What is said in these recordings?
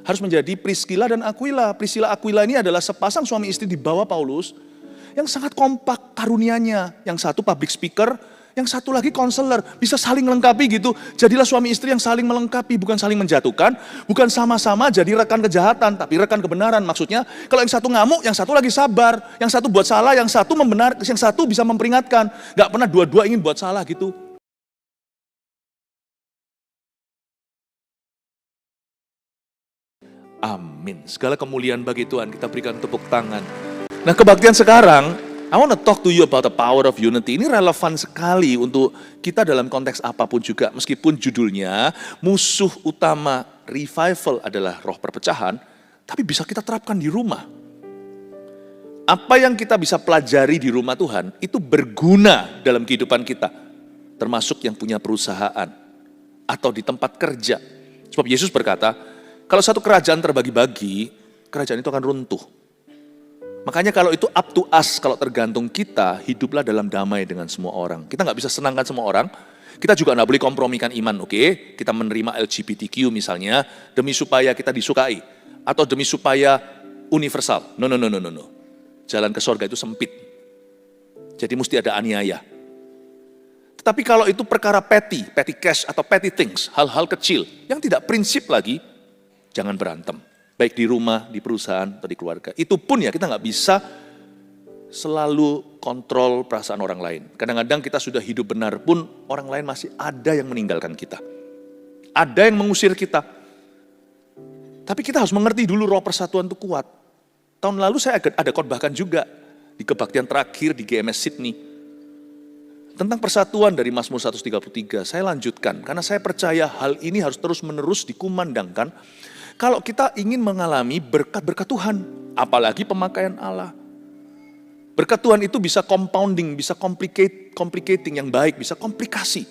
harus menjadi Priscilla dan Aquila. Priscilla Aquila ini adalah sepasang suami istri di bawah Paulus yang sangat kompak karunianya. Yang satu public speaker, yang satu lagi konselor, bisa saling melengkapi gitu. Jadilah suami istri yang saling melengkapi, bukan saling menjatuhkan, bukan sama-sama jadi rekan kejahatan, tapi rekan kebenaran. Maksudnya, kalau yang satu ngamuk, yang satu lagi sabar, yang satu buat salah, yang satu membenar, yang satu bisa memperingatkan. Gak pernah dua-dua ingin buat salah gitu. Amin. Segala kemuliaan bagi Tuhan, kita berikan tepuk tangan. Nah, kebaktian sekarang, I want to talk to you about the power of unity. Ini relevan sekali untuk kita dalam konteks apapun juga. Meskipun judulnya musuh utama revival adalah roh perpecahan, tapi bisa kita terapkan di rumah. Apa yang kita bisa pelajari di rumah Tuhan, itu berguna dalam kehidupan kita. Termasuk yang punya perusahaan, atau di tempat kerja. Sebab Yesus berkata, kalau satu kerajaan terbagi-bagi, kerajaan itu akan runtuh. Makanya kalau itu up to us, kalau tergantung kita, hiduplah dalam damai dengan semua orang. Kita nggak bisa senangkan semua orang, kita juga nggak boleh kompromikan iman, oke? Kita menerima LGBTQ misalnya, demi supaya kita disukai, atau demi supaya universal. No. Jalan ke surga itu sempit. Jadi mesti ada aniaya. Tetapi kalau itu perkara petty cash atau petty things, hal-hal kecil, yang tidak prinsip lagi, jangan berantem. Baik di rumah, di perusahaan, atau di keluarga. Itu pun ya kita nggak bisa selalu kontrol perasaan orang lain. Kadang-kadang kita sudah hidup benar pun orang lain masih ada yang meninggalkan kita. Ada yang mengusir kita. Tapi kita harus mengerti dulu roh persatuan itu kuat. Tahun lalu saya ada khotbahkan juga di kebaktian terakhir di GMS Sydney. Tentang persatuan dari Mazmur 133, saya lanjutkan. Karena saya percaya hal ini harus terus-menerus dikumandangkan. Kalau kita ingin mengalami berkat-berkat Tuhan, apalagi pemakaian Allah. Berkat Tuhan itu bisa compounding, bisa complicating yang baik, bisa komplikasi.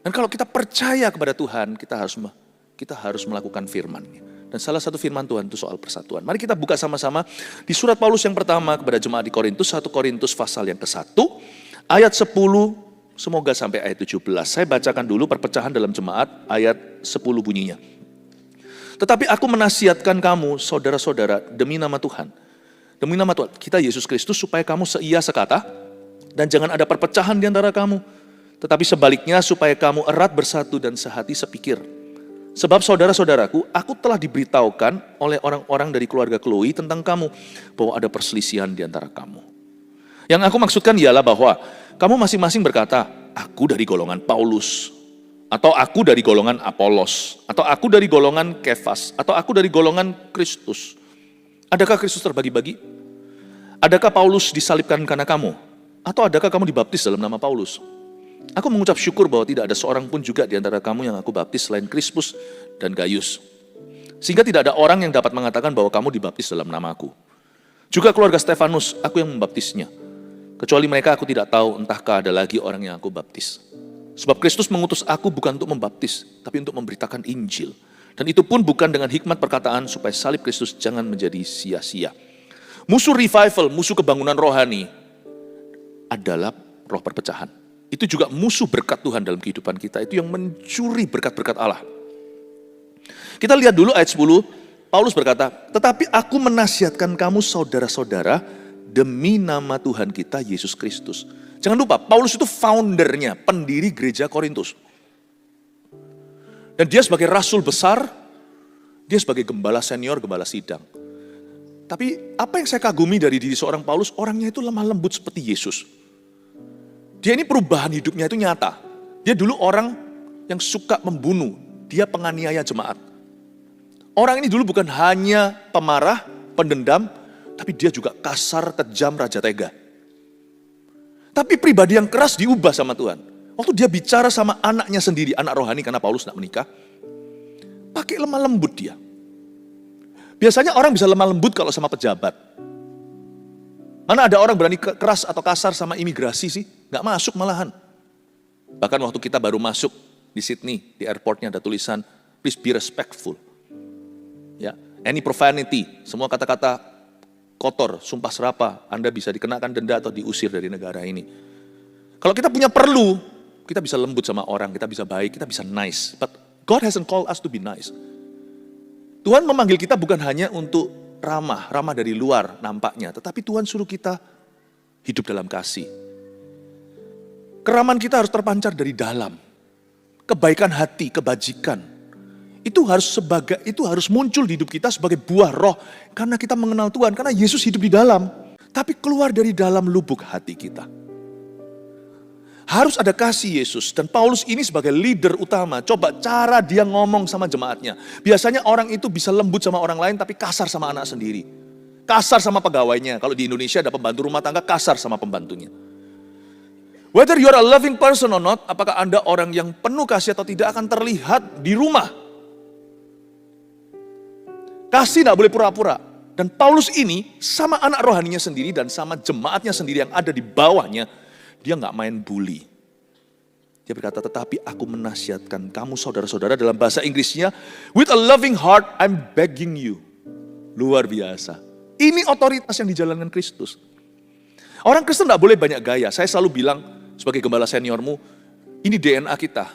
Dan kalau kita percaya kepada Tuhan, kita harus melakukan firman-Nya. Dan salah satu firman Tuhan itu soal persatuan. Mari kita buka sama-sama di surat Paulus yang pertama kepada jemaat di Korintus, 1 Korintus pasal yang ke-1, ayat 10, semoga sampai ayat 17. Saya bacakan dulu perpecahan dalam jemaat, ayat 10 bunyinya. Tetapi aku menasihatkan kamu, saudara-saudara, demi nama Tuhan. Demi nama Tuhan, kita Yesus Kristus, supaya kamu seia sekata, dan jangan ada perpecahan di antara kamu. Tetapi sebaliknya, supaya kamu erat bersatu dan sehati sepikir. Sebab saudara-saudaraku, aku telah diberitahukan oleh orang-orang dari keluarga Chloe tentang kamu, bahwa ada perselisihan di antara kamu. Yang aku maksudkan ialah bahwa kamu masing-masing berkata, aku dari golongan Paulus, atau aku dari golongan Apolos, atau aku dari golongan Kefas, atau aku dari golongan Kristus. Adakah Kristus terbagi-bagi? Adakah Paulus disalibkan karena kamu? Atau adakah kamu dibaptis dalam nama Paulus? Aku mengucap syukur bahwa tidak ada seorang pun juga di antara kamu yang aku baptis selain Krispus dan Gaius. Sehingga tidak ada orang yang dapat mengatakan bahwa kamu dibaptis dalam namaku. Juga keluarga Stefanus, aku yang membaptisnya. Kecuali mereka aku tidak tahu, entahkah ada lagi orang yang aku baptis. Sebab Kristus mengutus aku bukan untuk membaptis, tapi untuk memberitakan Injil. Dan itu pun bukan dengan hikmat perkataan supaya salib Kristus jangan menjadi sia-sia. Musuh revival, musuh kebangunan rohani adalah roh perpecahan. Itu juga musuh berkat Tuhan dalam kehidupan kita. Itu yang mencuri berkat-berkat Allah. Kita lihat dulu ayat 10, Paulus berkata, tetapi aku menasihatkan kamu saudara-saudara demi nama Tuhan kita Yesus Kristus. Jangan lupa, Paulus itu foundernya, pendiri gereja Korintus. Dan dia sebagai rasul besar, dia sebagai gembala senior, gembala sidang. Tapi apa yang saya kagumi dari diri seorang Paulus, orangnya itu lemah lembut seperti Yesus. Dia ini perubahan hidupnya itu nyata. Dia dulu orang yang suka membunuh, dia penganiaya jemaat. Orang ini dulu bukan hanya pemarah, pendendam, tapi dia juga kasar, kejam, raja tega. Tapi pribadi yang keras diubah sama Tuhan. Waktu dia bicara sama anaknya sendiri, anak rohani karena Paulus nak menikah, pakai lemah lembut dia. Biasanya orang bisa lemah lembut kalau sama pejabat. Mana ada orang berani keras atau kasar sama imigrasi sih? Gak masuk malahan. Bahkan waktu kita baru masuk di Sydney, di airportnya ada tulisan, please be respectful. Ya, any profanity, semua kata-kata kotor, sumpah serapah, Anda bisa dikenakan denda atau diusir dari negara ini. Kalau kita punya perlu, kita bisa lembut sama orang, kita bisa baik, kita bisa nice. But God hasn't called us to be nice. Tuhan memanggil kita bukan hanya untuk ramah dari luar nampaknya, tetapi Tuhan suruh kita hidup dalam kasih. Keramaan kita harus terpancar dari dalam. Kebaikan hati, kebajikan. Itu harus muncul di hidup kita sebagai buah roh. Karena kita mengenal Tuhan, karena Yesus hidup di dalam. Tapi keluar dari dalam lubuk hati kita. Harus ada kasih Yesus. Dan Paulus ini sebagai leader utama. Coba cara dia ngomong sama jemaatnya. Biasanya orang itu bisa lembut sama orang lain tapi kasar sama anak sendiri. Kasar sama pegawainya. Kalau di Indonesia ada pembantu rumah tangga, kasar sama pembantunya. Whether you are a loving person or not, apakah Anda orang yang penuh kasih atau tidak akan terlihat di rumah. Kasih tidak boleh pura-pura. Dan Paulus ini sama anak rohaninya sendiri dan sama jemaatnya sendiri yang ada di bawahnya, dia nggak main bully. Dia berkata, tetapi aku menasihatkan kamu saudara-saudara, dalam bahasa Inggrisnya, with a loving heart I'm begging you. Luar biasa. Ini otoritas yang dijalankan Kristus. Orang Kristen tidak boleh banyak gaya. Saya selalu bilang sebagai gembala seniormu, ini DNA kita.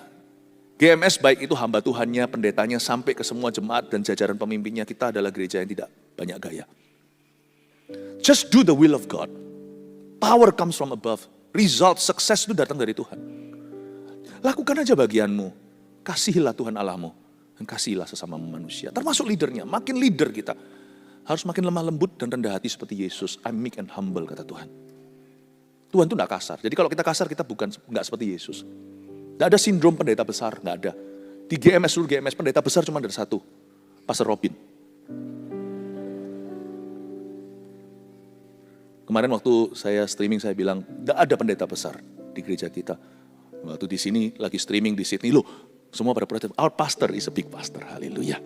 GMS baik itu hamba Tuhannya, pendetanya, sampai ke semua jemaat dan jajaran pemimpinnya, kita adalah gereja yang tidak banyak gaya. Just do the will of God. Power comes from above. Result, sukses itu datang dari Tuhan. Lakukan aja bagianmu. Kasihilah Tuhan Allahmu. Dan kasihilah sesama manusia. Termasuk leadernya. Makin leader kita harus makin lemah lembut dan rendah hati seperti Yesus. I'm meek and humble, kata Tuhan. Tuhan itu tidak kasar. Jadi kalau kita kasar, kita nggak seperti Yesus. Tidak ada sindrom pendeta besar, nggak ada. Di seluruh GMS pendeta besar cuma ada satu. Pastor Robin. Kemarin waktu saya streaming, saya bilang, tidak ada pendeta besar di gereja kita. Waktu di sini, lagi streaming di Sydney, loh, semua pada protes, our pastor is a big pastor, haleluya.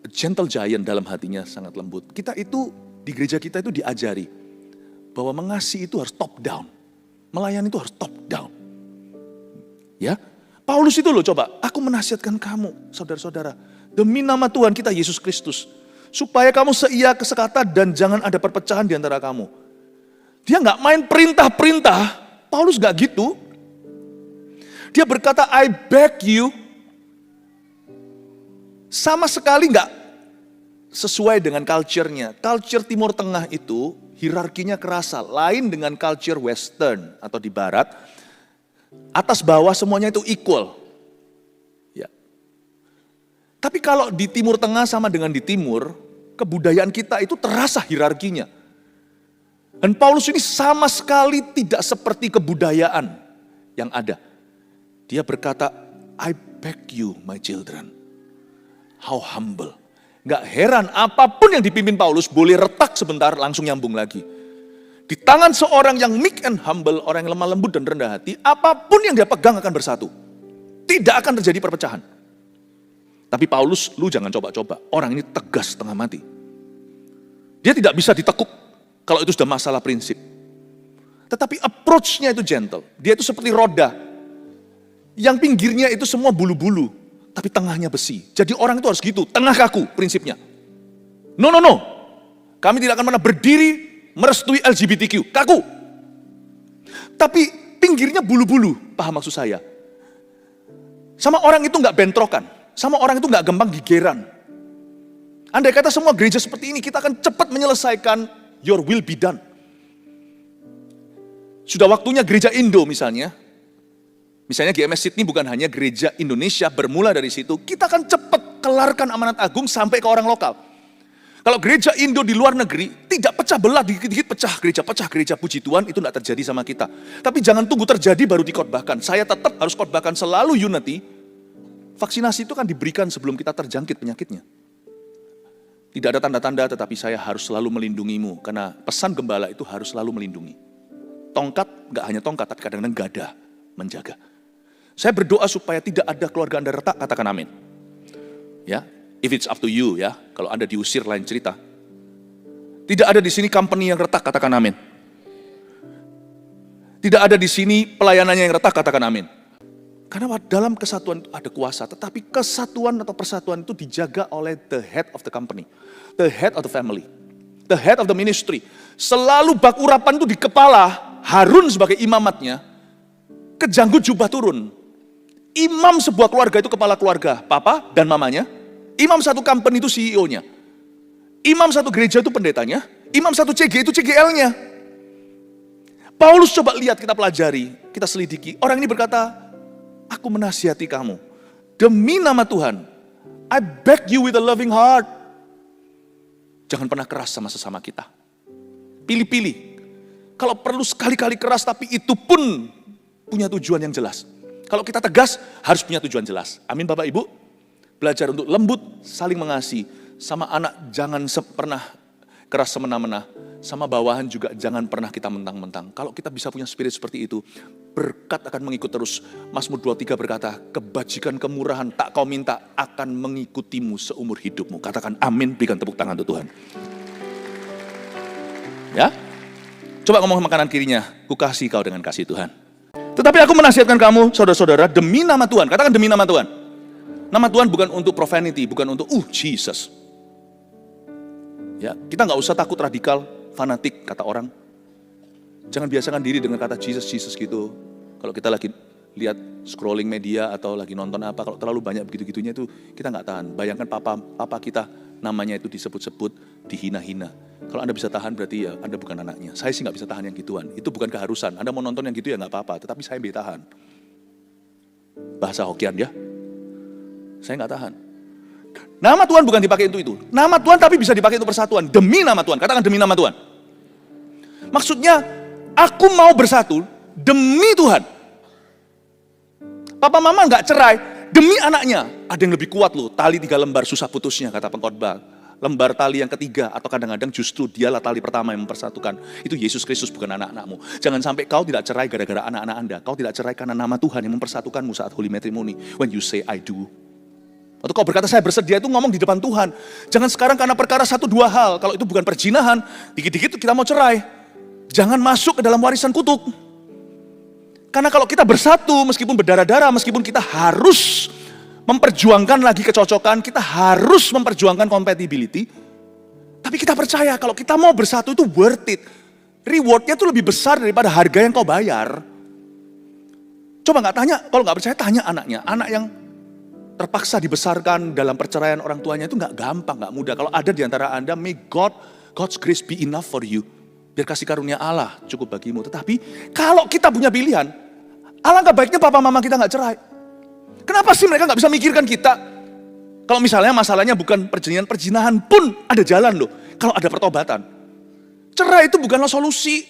A gentle giant dalam hatinya sangat lembut. Kita itu, di gereja kita itu diajari, bahwa mengasihi itu harus top down. Melayani itu harus top down. Ya, Paulus itu loh, coba, aku menasihatkan kamu, saudara-saudara, demi nama Tuhan kita Yesus Kristus, supaya kamu seia sekata dan jangan ada perpecahan di antara kamu. Dia nggak main perintah-perintah. Paulus nggak gitu. Dia berkata, I beg you. Sama sekali nggak sesuai dengan culture-nya. Culture Timur Tengah itu hierarkinya kerasa. Lain dengan culture Western atau di Barat. Atas bawah semuanya itu equal. Tapi kalau di Timur Tengah sama dengan di Timur, kebudayaan kita itu terasa hierarkinya. Dan Paulus ini sama sekali tidak seperti kebudayaan yang ada. Dia berkata, I beg you my children. How humble. Gak heran apapun yang dipimpin Paulus boleh retak sebentar langsung nyambung lagi. Di tangan seorang yang meek and humble, orang yang lemah lembut dan rendah hati, apapun yang dia pegang akan bersatu. Tidak akan terjadi perpecahan. Tapi Paulus, lu jangan coba-coba. Orang ini tegas setengah mati. Dia tidak bisa ditekuk kalau itu sudah masalah prinsip. Tetapi approach-nya itu gentle. Dia itu seperti roda. Yang pinggirnya itu semua bulu-bulu. Tapi tengahnya besi. Jadi orang itu harus gitu. Tengah kaku prinsipnya. No. Kami tidak akan pernah berdiri merestui LGBTQ. Kaku. Tapi pinggirnya bulu-bulu. Paham maksud saya? Sama orang itu nggak bentrokan. Sama orang itu nggak gampang gigeran. Andai kata semua gereja seperti ini, kita akan cepat menyelesaikan your will be done. Sudah waktunya gereja Indo misalnya. Misalnya GMS Sydney bukan hanya gereja Indonesia, bermula dari situ. Kita akan cepat kelarkan amanat agung sampai ke orang lokal. Kalau gereja Indo di luar negeri, tidak pecah belah, dikit-dikit pecah gereja, puji Tuhan, itu tidak terjadi sama kita. Tapi jangan tunggu terjadi baru dikotbahkan. Saya tetap harus khotbahkan selalu unity. Vaksinasi itu kan diberikan sebelum kita terjangkit penyakitnya. Tidak ada tanda-tanda, tetapi saya harus selalu melindungimu. Karena pesan gembala itu harus selalu melindungi. Tongkat, gak hanya tongkat, tapi kadang-kadang gada menjaga. Saya berdoa supaya tidak ada keluarga Anda retak, katakan amin. Ya, if it's up to you ya, kalau Anda diusir lain cerita. Tidak ada di sini company yang retak, katakan amin. Tidak ada di sini pelayanannya yang retak, katakan amin. Karena dalam kesatuan itu ada kuasa, tetapi kesatuan atau persatuan itu dijaga oleh the head of the company, the head of the family, the head of the ministry. Selalu bak urapan itu di kepala, Harun sebagai imamatnya, kejanggut jubah turun. Imam sebuah keluarga itu kepala keluarga, papa dan mamanya, Imam satu company itu CEO-nya. Imam satu gereja itu pendetanya. Imam satu CG itu CGL-nya. Paulus coba lihat, kita pelajari, kita selidiki. Orang ini berkata, aku menasihati kamu. Demi nama Tuhan, I beg you with a loving heart. Jangan pernah keras sama sesama kita. Pilih-pilih. Kalau perlu sekali-kali keras, tapi itu pun punya tujuan yang jelas. Kalau kita tegas, harus punya tujuan jelas. Amin Bapak Ibu. Belajar untuk lembut, saling mengasihi. Sama anak jangan pernah keras semena-mena. Sama bawahan juga jangan pernah kita mentang-mentang. Kalau kita bisa punya spirit seperti itu, berkat akan mengikut terus. Mazmur 23 berkata, kebajikan kemurahan tak kau minta akan mengikutimu seumur hidupmu. Katakan amin, berikan tepuk tangan untuk Tuhan. Ya, coba ngomong sama kanan kirinya, ku kasih kau dengan kasih Tuhan. Tetapi aku menasihatkan kamu, saudara-saudara, demi nama Tuhan. Katakan demi nama Tuhan. Nama Tuhan bukan untuk profanity, bukan untuk Jesus. Ya, kita nggak usah takut radikal, fanatik kata orang. Jangan biasakan diri dengan kata Jesus gitu. Kalau kita lagi lihat scrolling media atau lagi nonton apa, kalau terlalu banyak begitu-gitunya itu kita nggak tahan. Bayangkan papa kita namanya itu disebut-sebut, dihina-hina. Kalau Anda bisa tahan berarti ya Anda bukan anaknya. Saya sih nggak bisa tahan yang gituan. Itu bukan keharusan. Anda mau nonton yang gitu ya nggak apa-apa. Tetapi saya bisa tahan. Bahasa Hokian ya. Saya nggak tahan. Nama Tuhan bukan dipakai untuk itu. Nama Tuhan tapi bisa dipakai untuk persatuan. Demi nama Tuhan. Katakan demi nama Tuhan. Maksudnya, aku mau bersatu demi Tuhan. Papa mama nggak cerai demi anaknya. Ada yang lebih kuat loh. Tali 3 lembar susah putusnya kata pengkhotbah. Lembar tali yang ketiga atau kadang-kadang justru dialah tali pertama yang mempersatukan. Itu Yesus Kristus bukan anak-anakmu. Jangan sampai kau tidak cerai gara-gara anak-anak Anda. Kau tidak cerai karena nama Tuhan yang mempersatukanmu saat holy matrimony. When you say I do. Atau kau berkata saya bersedia itu ngomong di depan Tuhan. Jangan sekarang karena perkara 1-2 hal. Kalau itu bukan perzinahan, dikit-dikit kita mau cerai. Jangan masuk ke dalam warisan kutuk. Karena kalau kita bersatu, meskipun berdarah-darah, meskipun kita harus memperjuangkan lagi kecocokan, kita harus memperjuangkan compatibility. Tapi kita percaya kalau kita mau bersatu itu worth it. Rewardnya itu lebih besar daripada harga yang kau bayar. Coba nggak tanya, kalau nggak percaya tanya anaknya. Anak yang terpaksa dibesarkan dalam perceraian orang tuanya itu nggak gampang, nggak mudah. Kalau ada di antara Anda, may God's grace be enough for you. Biar kasih karunia Allah cukup bagimu. Tetapi kalau kita punya pilihan, alangkah baiknya papa mama kita nggak cerai. Kenapa sih mereka nggak bisa mikirkan kita? Kalau misalnya masalahnya bukan perzinahan pun ada jalan loh. Kalau ada pertobatan. Cerai itu bukanlah solusi.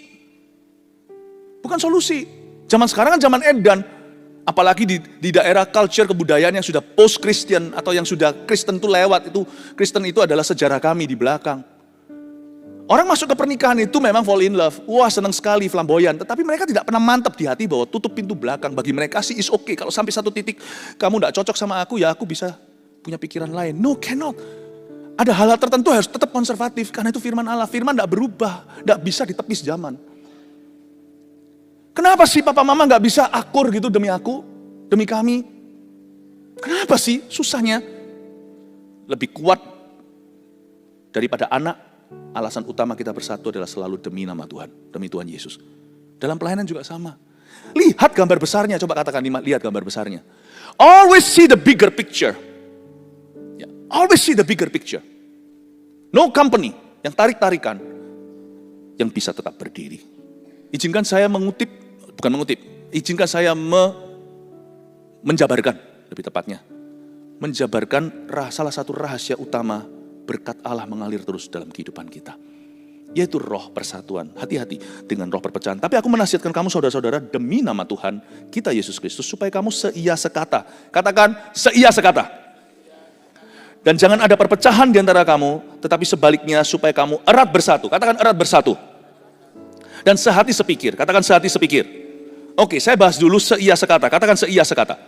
Bukan solusi. Zaman sekarang kan zaman edan. Apalagi di daerah culture kebudayaan yang sudah post-Christian atau yang sudah Kristen itu lewat. Kristen itu adalah sejarah kami di belakang. Orang masuk ke pernikahan itu memang fall in love. Wah senang sekali, flamboyan. Tetapi mereka tidak pernah mantap di hati bahwa tutup pintu belakang. Bagi mereka sih is okay. Kalau sampai satu titik kamu tidak cocok sama aku, ya aku bisa punya pikiran lain. No, cannot. Ada hal-hal tertentu harus tetap konservatif. Karena itu firman Allah. Firman tidak berubah. Tidak bisa ditepis zaman. Kenapa sih papa mama nggak bisa akur gitu demi aku? Demi kami? Kenapa sih susahnya? Lebih kuat daripada anak. Alasan utama kita bersatu adalah selalu demi nama Tuhan, demi Tuhan Yesus. Dalam pelayanan juga sama. Lihat gambar besarnya, coba katakan lihat gambar besarnya. Always see the bigger picture. Ya, always see the bigger picture. No company yang tarik-tarikan yang bisa tetap berdiri. Izinkan saya izinkan saya menjabarkan, lebih tepatnya. Menjabarkan salah satu rahasia utama berkat Allah mengalir terus dalam kehidupan kita. Yaitu roh persatuan. Hati-hati dengan roh perpecahan. Tapi aku menasihatkan kamu saudara-saudara demi nama Tuhan kita Yesus Kristus supaya kamu seia sekata. Katakan seia sekata. Dan jangan ada perpecahan di antara kamu, tetapi sebaliknya supaya kamu erat bersatu. Katakan erat bersatu. Dan sehati sepikir. Katakan sehati sepikir. Oke, saya bahas dulu seia sekata. Katakan seia sekata.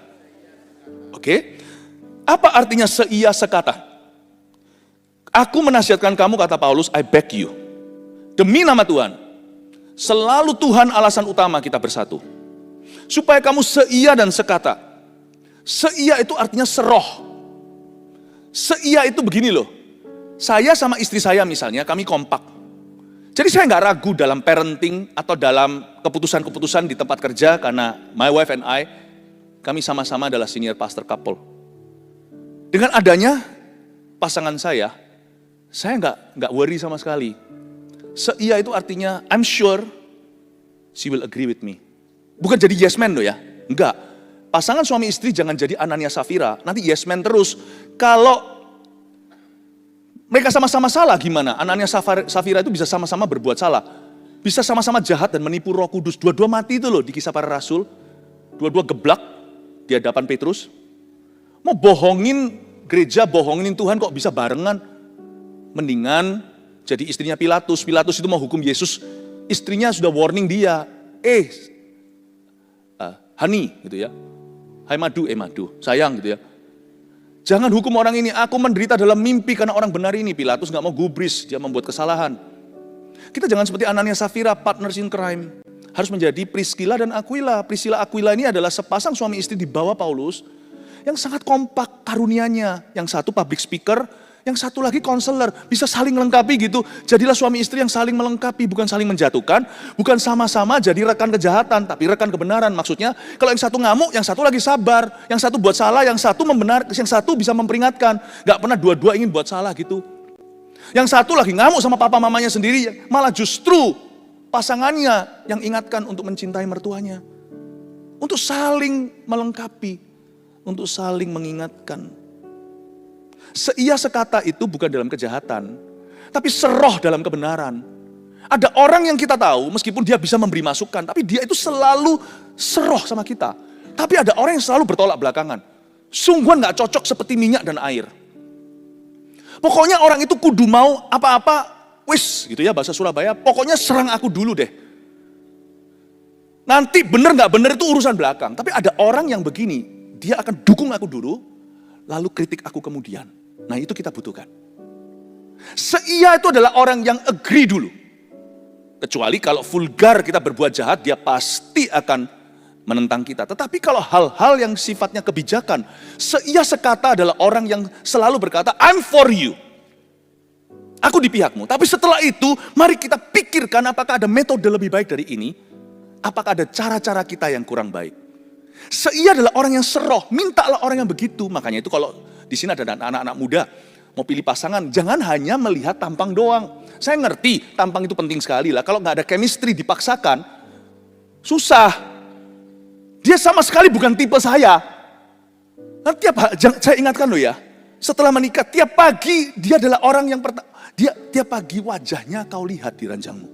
Oke. Apa artinya seia sekata? Aku menasihatkan kamu, kata Paulus, I beg you. Demi nama Tuhan, selalu Tuhan alasan utama kita bersatu. Supaya kamu seia dan sekata. Seia itu artinya seroh. Seia itu begini loh. Saya sama istri saya misalnya, kami kompak. Jadi saya nggak ragu dalam parenting atau dalam keputusan-keputusan di tempat kerja. Karena my wife and I, kami sama-sama adalah senior pastor couple. Dengan adanya pasangan saya nggak worry sama sekali. Seia itu artinya I'm sure she will agree with me. Bukan jadi yes man loh ya, enggak. Pasangan suami istri jangan jadi Anania Safira, nanti yes man terus. Kalau mereka sama-sama salah gimana? Anania Safira itu bisa sama-sama berbuat salah. Bisa sama-sama jahat dan menipu Roh Kudus. Dua-dua mati itu loh di Kisah Para Rasul. Dua-dua geblak di hadapan Petrus. Mau bohongin gereja, bohongin Tuhan kok bisa barengan. Mendingan jadi istrinya Pilatus. Pilatus itu mau hukum Yesus. Istrinya sudah warning dia. Honey gitu ya. Hai madu, sayang gitu ya. Jangan hukum orang ini, aku menderita dalam mimpi karena orang benar ini. Pilatus gak mau gubris, dia membuat kesalahan. Kita jangan seperti Anania Safira, partners in crime. Harus menjadi Priscilla dan Aquila. Priscilla Aquila ini adalah sepasang suami istri di bawah Paulus, yang sangat kompak karunianya. Yang satu public speaker, yang satu lagi konselor, bisa saling melengkapi gitu. Jadilah suami istri yang saling melengkapi, bukan saling menjatuhkan, bukan sama-sama jadi rekan kejahatan, tapi rekan kebenaran. Maksudnya, kalau yang satu ngamuk, yang satu lagi sabar, yang satu buat salah, yang satu yang satu bisa memperingatkan. Gak pernah dua-dua ingin buat salah gitu. Yang satu lagi ngamuk sama papa mamanya sendiri, malah justru pasangannya yang ingatkan untuk mencintai mertuanya. Untuk saling melengkapi, untuk saling mengingatkan. Seia sekata itu bukan dalam kejahatan, tapi seroh dalam kebenaran. Ada orang yang kita tahu, meskipun dia bisa memberi masukan, tapi dia itu selalu seroh sama kita. Tapi ada orang yang selalu bertolak belakangan. Sungguhan gak cocok seperti minyak dan air. Pokoknya orang itu kudu mau apa-apa, wis gitu ya bahasa Surabaya, pokoknya serang aku dulu deh. Nanti bener gak bener itu urusan belakang. Tapi ada orang yang begini, dia akan dukung aku dulu, lalu kritik aku kemudian. Nah itu kita butuhkan. Seia itu adalah orang yang agree dulu. Kecuali kalau vulgar kita berbuat jahat, dia pasti akan menentang kita. Tetapi kalau hal-hal yang sifatnya kebijakan, seia sekata adalah orang yang selalu berkata, I'm for you. Aku di pihakmu. Tapi setelah itu, mari kita pikirkan apakah ada metode lebih baik dari ini. Apakah ada cara-cara kita yang kurang baik. Seia adalah orang yang seroh, mintalah orang yang begitu. Makanya itu kalau di sini ada anak-anak muda, mau pilih pasangan, jangan hanya melihat tampang doang. Saya ngerti, tampang itu penting sekali lah. Kalau nggak ada chemistry dipaksakan, susah. Dia sama sekali bukan tipe saya. Nah, saya ingatkan loh ya, setelah menikah, tiap pagi dia adalah orang yang tiap pagi wajahnya kau lihat di ranjangmu.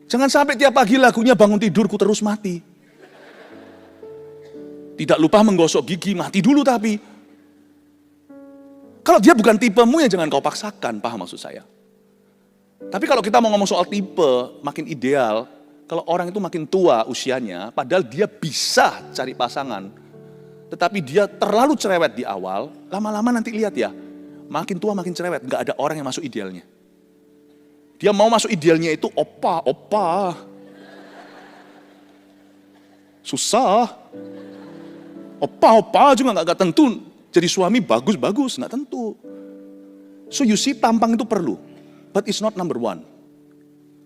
Jangan sampai tiap pagi lagunya bangun tidurku terus mati. Tidak lupa menggosok gigi, mati dulu tapi. Kalau dia bukan tipemu ya jangan kau paksakan, paham maksud saya. Tapi kalau kita mau ngomong soal tipe, makin ideal, kalau orang itu makin tua usianya, padahal dia bisa cari pasangan, tetapi dia terlalu cerewet di awal, lama-lama nanti lihat ya, makin tua makin cerewet, gak ada orang yang masuk idealnya. Dia mau masuk idealnya itu opa. Susah. Opa juga gak tentu. Jadi suami bagus, gak tentu. So you see, tampang itu perlu. But it's not number one.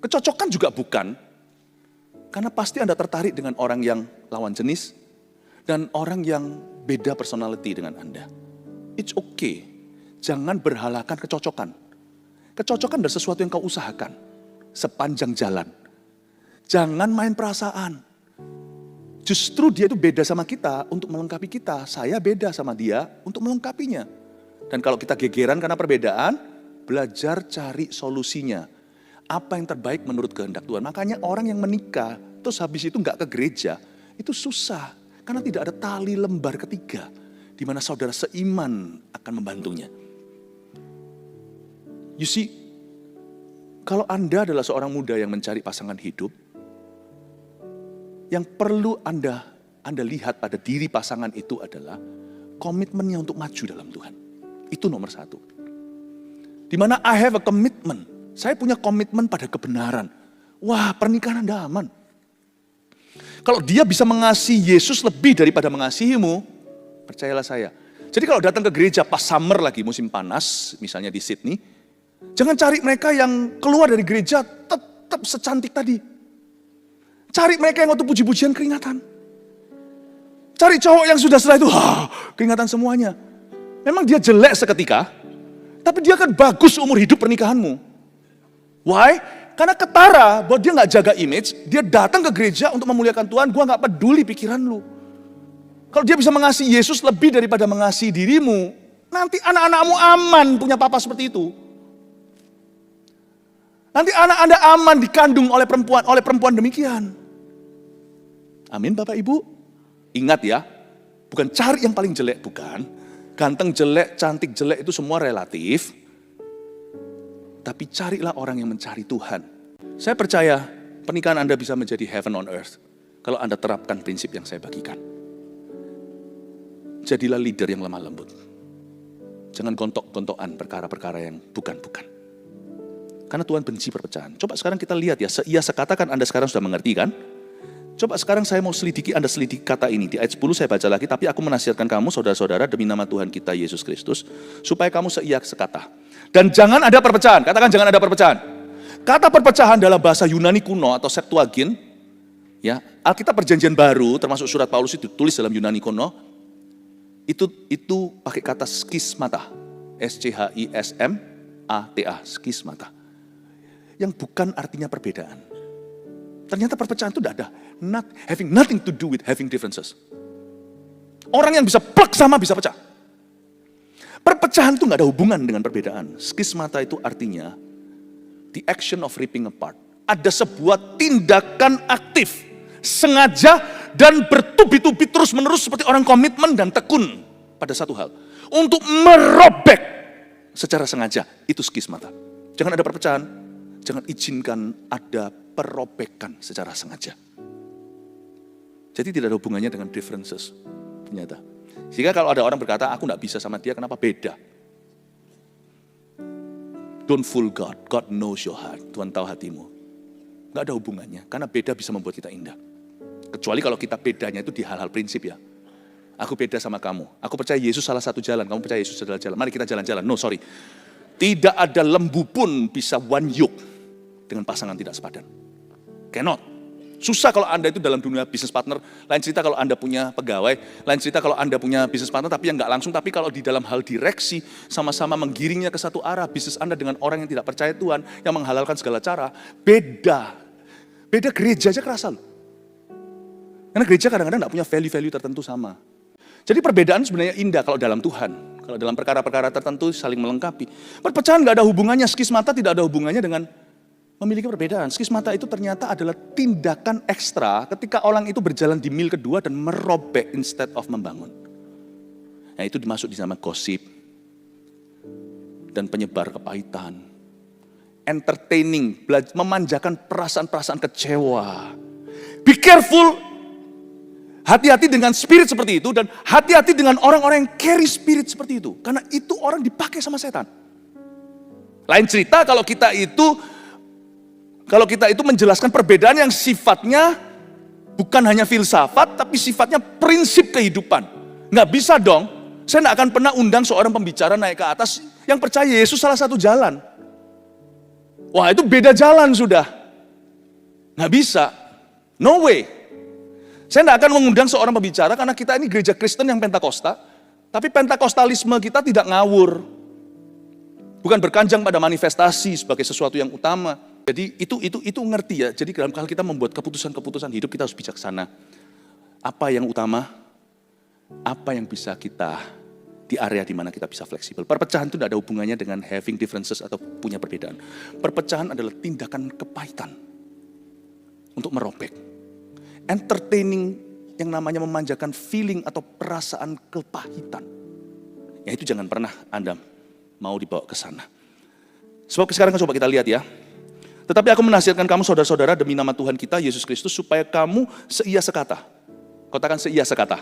Kecocokan juga bukan. Karena pasti Anda tertarik dengan orang yang lawan jenis. Dan orang yang beda personality dengan Anda. It's okay. Jangan berhalakan kecocokan. Kecocokan adalah sesuatu yang kau usahakan. Sepanjang jalan. Jangan main perasaan. Justru dia itu beda sama kita untuk melengkapi kita. Saya beda sama dia untuk melengkapinya. Dan kalau kita gegeran karena perbedaan, belajar cari solusinya. Apa yang terbaik menurut kehendak Tuhan. Makanya orang yang menikah, terus habis itu nggak ke gereja, itu susah. Karena tidak ada tali lembar ketiga, di mana saudara seiman akan membantunya. You see, kalau Anda adalah seorang muda yang mencari pasangan hidup, yang perlu Anda lihat pada diri pasangan itu adalah komitmennya untuk maju dalam Tuhan. Itu nomor satu. Di mana I have a commitment. Saya punya komitmen pada kebenaran. Wah, pernikahan Anda aman. Kalau dia bisa mengasihi Yesus lebih daripada mengasihimu, percayalah saya. Jadi kalau datang ke gereja pas summer lagi, musim panas, misalnya di Sydney, jangan cari mereka yang keluar dari gereja tetap secantik tadi. Cari mereka yang waktu puji-pujian keringatan. Cari cowok yang sudah setelah itu, keringatan semuanya. Memang dia jelek seketika, tapi dia akan bagus umur hidup pernikahanmu. Why? Karena ketara bahwa dia nggak jaga image, dia datang ke gereja untuk memuliakan Tuhan, gua nggak peduli pikiran lu. Kalau dia bisa mengasihi Yesus lebih daripada mengasihi dirimu, nanti anak-anakmu aman punya papa seperti itu. Nanti anak Anda aman dikandung oleh perempuan demikian. Amin Bapak Ibu. Ingat ya, bukan cari yang paling jelek, bukan. Ganteng jelek, cantik jelek itu semua relatif. Tapi carilah orang yang mencari Tuhan. Saya percaya pernikahan Anda bisa menjadi heaven on earth kalau Anda terapkan prinsip yang saya bagikan. Jadilah leader yang lemah lembut. Jangan gontok-gontokan perkara-perkara yang bukan-bukan. Karena Tuhan benci perpecahan. Coba sekarang kita lihat ya, seia sekata kan Anda sekarang sudah mengerti kan? Coba sekarang saya mau selidiki, Anda selidiki kata ini. Di ayat 10 saya baca lagi, tapi aku menasihatkan kamu saudara-saudara demi nama Tuhan kita Yesus Kristus, supaya kamu seia sekata. Dan jangan ada perpecahan, katakan jangan ada perpecahan. Kata perpecahan dalam bahasa Yunani kuno atau Septuagint, ya, Alkitab Perjanjian Baru, termasuk surat Paulus itu ditulis dalam Yunani kuno, itu pakai kata skismata, S-C-H-I-S-M-A-T-A, skismata. Yang bukan artinya perbedaan. Ternyata perpecahan itu tidak ada. Having nothing to do with having differences. Orang yang bisa plek sama bisa pecah. Perpecahan itu nggak ada hubungan dengan perbedaan. Skismata itu artinya the action of ripping apart. Ada sebuah tindakan aktif, sengaja dan bertubi-tubi terus-menerus seperti orang komitmen dan tekun pada satu hal. Untuk merobek secara sengaja. Itu skismata. Jangan ada perpecahan. Jangan izinkan ada perobekan secara sengaja. Jadi tidak ada hubungannya dengan differences. Ternyata. Sehingga kalau ada orang berkata, aku tidak bisa sama dia, kenapa beda? Don't fool God. God knows your heart. Tuhan tahu hatimu. Nggak ada hubungannya. Karena beda bisa membuat kita indah. Kecuali kalau kita bedanya itu di hal-hal prinsip ya. Aku beda sama kamu. Aku percaya Yesus salah satu jalan. Kamu percaya Yesus adalah jalan. Mari kita jalan-jalan. No, sorry. Tidak ada lembu pun bisa one yoke dengan pasangan tidak sepadan. Cannot. Susah kalau Anda itu dalam dunia bisnis partner. Lain cerita kalau Anda punya pegawai. Lain cerita kalau Anda punya bisnis partner tapi yang nggak langsung. Tapi kalau di dalam hal direksi sama-sama menggiringnya ke satu arah. Bisnis Anda dengan orang yang tidak percaya Tuhan. Yang menghalalkan segala cara. Beda. Beda gereja aja kerasa loh. Karena gereja kadang-kadang nggak punya value-value tertentu sama. Jadi perbedaan sebenarnya indah kalau dalam Tuhan. Kalau dalam perkara-perkara tertentu saling melengkapi. Perpecahan nggak ada hubungannya. Skismata tidak ada hubungannya dengan memiliki perbedaan. Skismata itu ternyata adalah tindakan ekstra ketika orang itu berjalan di mil kedua dan merobek instead of membangun. Nah itu dimasuk di nama gosip dan penyebar kepahitan. Entertaining, memanjakan perasaan-perasaan kecewa. Be careful. Hati-hati dengan spirit seperti itu dan hati-hati dengan orang-orang yang carry spirit seperti itu. Karena itu orang dipakai sama setan. Lain cerita kalau kita itu menjelaskan perbedaan yang sifatnya bukan hanya filsafat, tapi sifatnya prinsip kehidupan. Nggak bisa dong, saya nggak akan pernah undang seorang pembicara naik ke atas yang percaya Yesus salah satu jalan. Wah itu beda jalan sudah. Nggak bisa, no way. Saya nggak akan mengundang seorang pembicara karena kita ini gereja Kristen yang Pentakosta, tapi Pentakostalisme kita tidak ngawur. Bukan berkanjang pada manifestasi sebagai sesuatu yang utama. Jadi itu ngerti ya. Jadi dalam hal kita membuat keputusan-keputusan hidup kita harus bijaksana. Apa yang utama? Apa yang bisa kita di area di mana kita bisa fleksibel. Perpecahan itu tidak ada hubungannya dengan having differences atau punya perbedaan. Perpecahan adalah tindakan kepahitan untuk merobek. Entertaining yang namanya memanjakan feeling atau perasaan kepahitan. Ya itu jangan pernah Anda mau dibawa ke sana. Sebab sekarang coba kita lihat ya. Tetapi aku menasihatkan kamu saudara-saudara demi nama Tuhan kita Yesus Kristus supaya kamu seia sekata. Katakan seia sekata.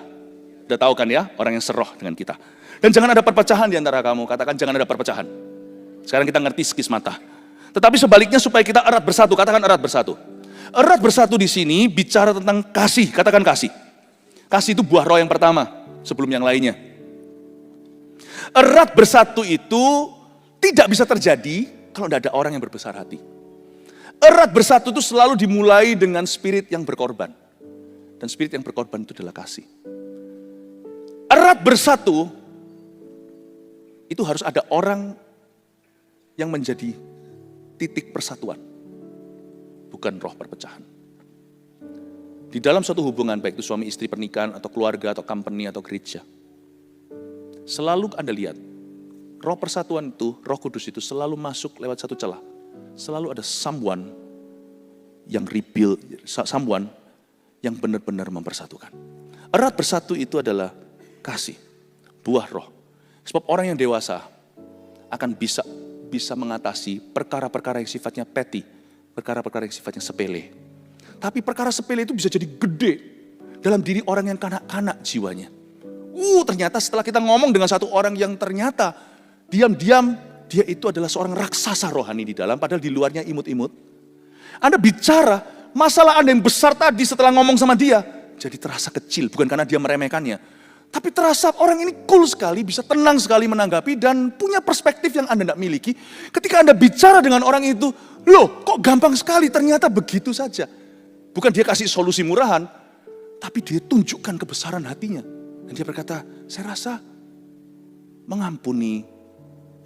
Udah tahu kan ya orang yang seroh dengan kita. Dan jangan ada perpecahan di antara kamu. Katakan jangan ada perpecahan. Sekarang kita ngerti skismata. Tetapi sebaliknya supaya kita erat bersatu. Katakan erat bersatu. Erat bersatu di sini bicara tentang kasih. Katakan kasih. Kasih itu buah roh yang pertama sebelum yang lainnya. Erat bersatu itu tidak bisa terjadi kalau tidak ada orang yang berbesar hati. Erat bersatu itu selalu dimulai dengan spirit yang berkorban. Dan spirit yang berkorban itu adalah kasih. Erat bersatu itu harus ada orang yang menjadi titik persatuan, bukan roh perpecahan. Di dalam suatu hubungan, baik itu suami istri, pernikahan, atau keluarga, atau company, atau gereja, selalu Anda lihat, roh persatuan itu, roh kudus itu selalu masuk lewat satu celah. Selalu ada someone yang rebuild, someone yang benar-benar mempersatukan. Erat bersatu itu adalah kasih, buah roh. Sebab orang yang dewasa akan bisa mengatasi perkara-perkara yang sifatnya petty, perkara-perkara yang sifatnya sepele. Tapi perkara sepele itu bisa jadi gede dalam diri orang yang kanak-kanak jiwanya. Ternyata setelah kita ngomong dengan satu orang yang ternyata diam-diam dia itu adalah seorang raksasa rohani di dalam, padahal di luarnya imut-imut. Anda bicara masalah Anda yang besar tadi setelah ngomong sama dia, jadi terasa kecil, bukan karena dia meremehkannya. Tapi terasa orang ini cool sekali, bisa tenang sekali menanggapi dan punya perspektif yang Anda tidak miliki. Ketika Anda bicara dengan orang itu, loh kok gampang sekali, ternyata begitu saja. Bukan dia kasih solusi murahan, tapi dia tunjukkan kebesaran hatinya. Dan dia berkata, saya rasa mengampuni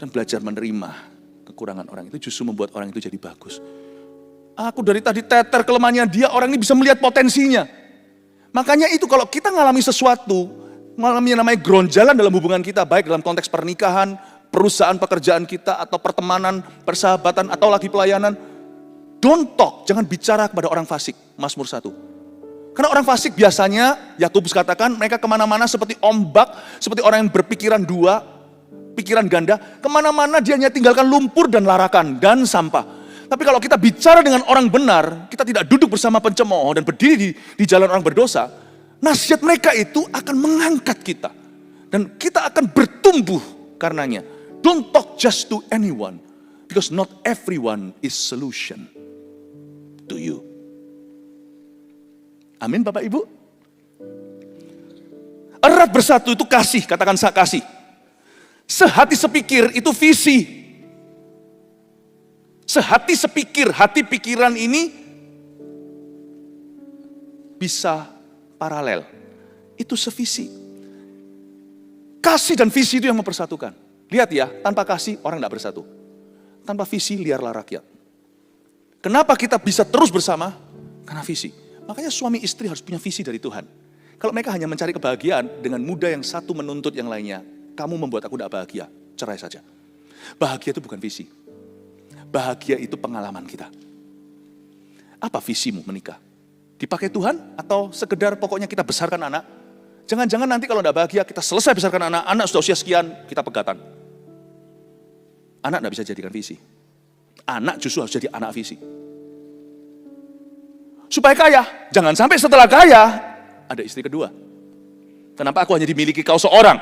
dan belajar menerima kekurangan orang itu justru membuat orang itu jadi bagus. Aku dari tadi teter kelemahannya dia, orang ini bisa melihat potensinya. Makanya itu kalau kita ngalami sesuatu, mengalami yang namanya gronjalan dalam hubungan kita, baik dalam konteks pernikahan, perusahaan, pekerjaan kita, atau pertemanan, persahabatan, atau lagi pelayanan, don't talk, jangan bicara kepada orang fasik, Mazmur 1. Karena orang fasik biasanya, Yakobus katakan, mereka kemana-mana seperti ombak, seperti orang yang berpikiran dua, pikiran ganda, kemana-mana dia hanya tinggalkan lumpur dan larakan, dan sampah. Tapi kalau kita bicara dengan orang benar, kita tidak duduk bersama pencemooh dan berdiri di jalan orang berdosa, nasihat mereka itu akan mengangkat kita. Dan kita akan bertumbuh karenanya. Don't talk just to anyone, because not everyone is solution to you. Amin Bapak Ibu. Erat bersatu itu kasih, katakan saya kasih. Sehati sepikir itu visi. Sehati sepikir, hati pikiran ini bisa paralel. Itu sevisi. Kasih dan visi itu yang mempersatukan. Lihat ya, tanpa kasih orang tidak bersatu. Tanpa visi liarlah rakyat. Kenapa kita bisa terus bersama? Karena visi. Makanya suami istri harus punya visi dari Tuhan. Kalau mereka hanya mencari kebahagiaan, dengan mudah yang satu menuntut yang lainnya, kamu membuat aku tidak bahagia, cerai saja. Bahagia itu bukan visi. Bahagia itu pengalaman kita. Apa visimu menikah? Dipakai Tuhan atau sekedar pokoknya kita besarkan anak? Jangan-jangan nanti kalau tidak bahagia, kita selesai besarkan anak, anak sudah usia sekian, kita pegatan. Anak tidak bisa jadikan visi. Anak justru harus jadi anak visi. Supaya kaya, jangan sampai setelah kaya, ada istri kedua. Kenapa aku hanya dimiliki kau seorang?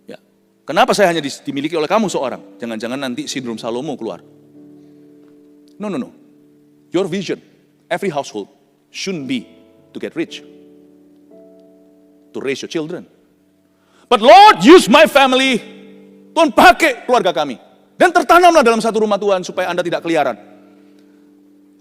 Ya. Kenapa saya hanya dimiliki oleh kamu seorang? Jangan-jangan nanti sindrom Salomo keluar. No. Your vision, every household, shouldn't be to get rich. To raise your children. But Lord, use my family. Tuhan pakai keluarga kami. Dan tertanamlah dalam satu rumah Tuhan supaya Anda tidak keliaran.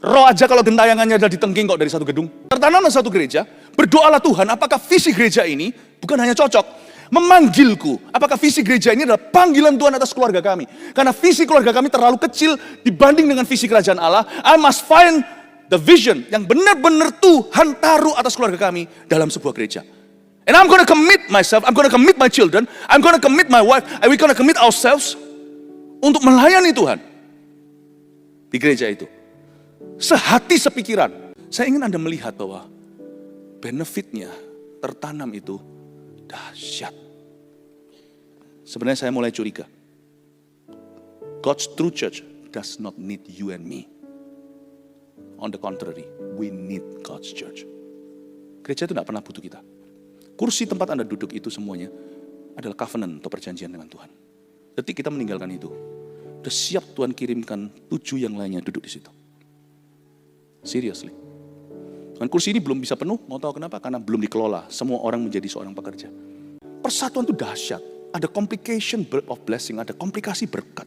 Roh aja kalau gentayangannya ada ditengking kok dari satu gedung. Tertanamlah satu gereja, berdoalah Tuhan, apakah visi gereja ini bukan hanya cocok, memanggilku. Apakah visi gereja ini adalah panggilan Tuhan atas keluarga kami. Karena visi keluarga kami terlalu kecil dibanding dengan visi kerajaan Allah. I must find the vision yang benar-benar Tuhan taruh atas keluarga kami dalam sebuah gereja. And I'm going to commit myself, I'm going to commit my children, I'm going to commit my wife, and we're going to commit ourselves untuk melayani Tuhan di gereja itu. Sehati sepikiran. Saya ingin Anda melihat bahwa benefitnya tertanam itu dahsyat. Sebenarnya saya mulai curiga. God's true church does not need you and me. On the contrary, we need God's church. Gereja itu tidak pernah butuh kita. Kursi tempat Anda duduk itu semuanya adalah covenant atau perjanjian dengan Tuhan. Detik kita meninggalkan itu, sudah siap Tuhan kirimkan 7 yang lainnya duduk di situ. Seriously. Dan kursi ini belum bisa penuh, mau tahu kenapa? Karena belum dikelola, semua orang menjadi seorang pekerja. Persatuan itu dahsyat, ada complication of blessing, ada komplikasi berkat.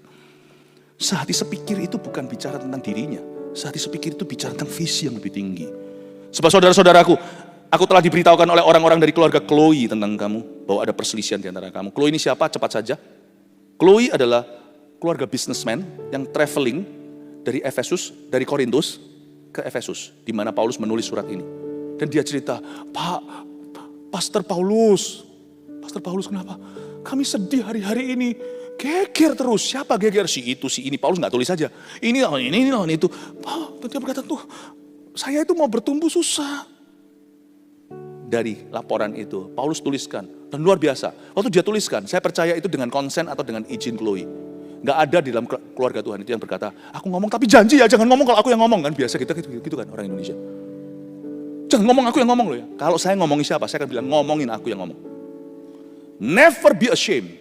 Sehati sepikir itu bukan bicara tentang dirinya, sehati sepikir itu bicara tentang visi yang lebih tinggi. Sebab saudara-saudaraku, aku telah diberitahukan oleh orang-orang dari keluarga Chloe tentang kamu, bahwa ada perselisihan di antara kamu. Chloe ini siapa? Cepat saja. Chloe adalah keluarga businessman yang traveling dari Efesus, dari Korintus ke Efesus, di mana Paulus menulis surat ini. Dan dia cerita, Pak, Pastor Paulus kenapa? Kami sedih hari-hari ini, geger terus. Siapa geger? Si itu, si ini. Paulus nggak tulis saja. Ini itu. Pak, dia berkata tuh, saya itu mau bertumbuh susah. Dari laporan itu, Paulus tuliskan. Dan luar biasa. Waktu dia tuliskan, saya percaya itu dengan konsen atau dengan izin Chloe. Nggak ada di dalam keluarga Tuhan itu yang berkata, aku ngomong tapi janji ya, jangan ngomong kalau aku yang ngomong. Kan biasa kita gitu kan orang Indonesia. Jangan ngomong, aku yang ngomong loh ya. Kalau saya ngomongin siapa, saya akan bilang ngomongin aku yang ngomong. Never be ashamed.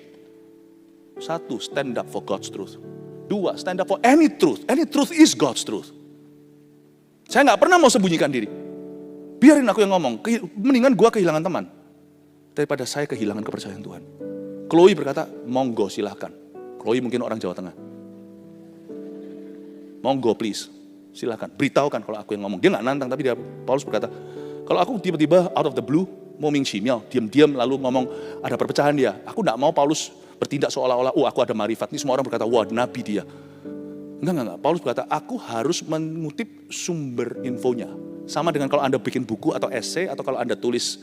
1, stand up for God's truth. 2, stand up for any truth. Any truth is God's truth. Saya nggak pernah mau sembunyikan diri. Biarin aku yang ngomong. Mendingan gua kehilangan teman daripada saya kehilangan kepercayaan Tuhan. Chloe berkata, monggo silahkan. Chloe mungkin orang Jawa Tengah. Monggo please, silahkan. Beritahukan kalau aku yang ngomong. Dia nggak nantang, tapi Paulus berkata, kalau aku tiba-tiba out of the blue, Moming Shimiao, diam-diam lalu ngomong ada perpecahan dia. Aku enggak mau Paulus bertindak seolah-olah, aku ada marifat. Ini semua orang berkata, wah nabi dia. Enggak. Paulus berkata, aku harus mengutip sumber infonya. Sama dengan kalau Anda bikin buku atau esai, atau kalau Anda tulis